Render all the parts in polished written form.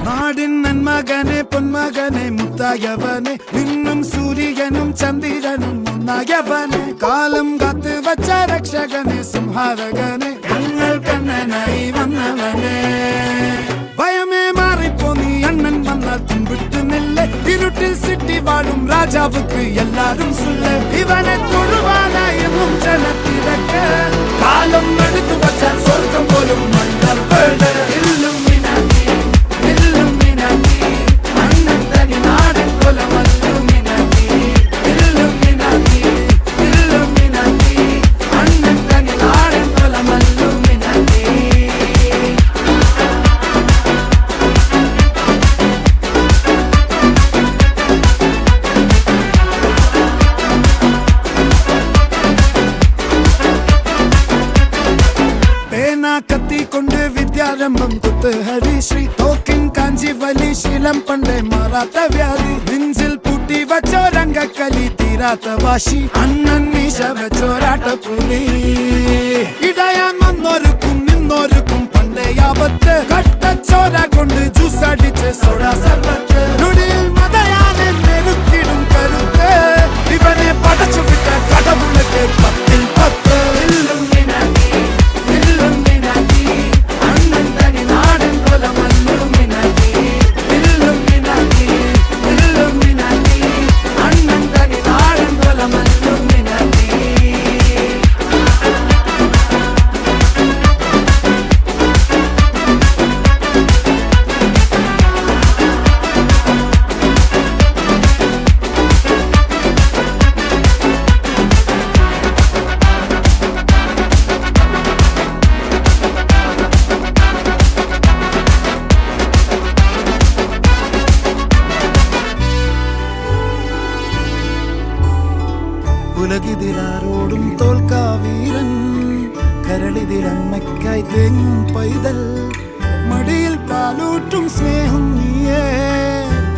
നാടിൻ നന്മകനെ പൊന്മകനെ മുത്തായവനെ നിന്നും സൂര്യനും ചന്ദ്രനും ഒന്നായവനെ കാലം കാത്ത് വച്ച രക്ഷകനെ സംഹാരകനെ ഞങ്ങൾ കണ്ണനായി വന്നവനെ ഭയമേ മാറിപ്പോ നീ അണ്ണൻ വന്നാൽ തുമ്പിട്ടുന്നില്ല ഇരുട്ടിൽ സിറ്റി വാഴും രാജാവുക്ക് എല്ലാരും സുല്ല ഇവനെ തൊഴുവാനായും ജനത്തിരക്ക് കാലം എടുത്തു വച്ചാൽ സ്വർഗം പോലും മണ്ണപ്പേട് കത്തിക്കൊണ്ട് വിദ്യാരംഭം കുത്ത് ഹരിശ്രീ തോക്കിൻ കാഞ്ചി വലി ശീലം പണ്ടേ മാറാത്ത വ്യാധി നെഞ്ചിൽ പൂട്ടി വച്ചോരംഗക്കലി തീരാത്ത വാശി അണ്ണൻ മീശ വെച്ചോരാട്ട പുലി ഇടയാൻ വന്നോർക്കും നിന്നോർക്കും പണ്ടേ ആപത്ത് കട്ടച്ചോര കൊണ്ട് ജ്യൂസ് അടിച്ച് സോഡ സർബത്ത് നൊടിയിൽ മതയാനെ നെരുക്കിടും കരുത്ത് ഇവനെ പടച്ചു വിട്ട കടവുള്ളക്ക് 10ൽ 10 ഉലകിതിലാരോടും തോൽക്കാവീരൻ കരളിതിലമ്മയ്ക്കായി തേങ്ങും പൈതൽ മടിയിൽ പാലൂട്ടും സ്നേഹം നീയേ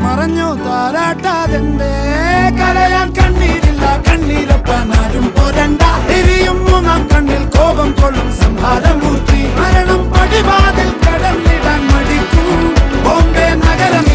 മറഞ്ഞോ താരാട്ടാതെന്റെ കരയാൻ കണ്ണീരില്ല കണ്ണീരൊപ്പാനാരും പോരണ്ട എരിയും മൂന്നാം കണ്ണിൽ കോപം കൊള്ളും സംഹാരമൂർത്തി മരണം പടിവാതിൽ കടന്നിടാൻ മടിക്കും ബോംബെ നഗരം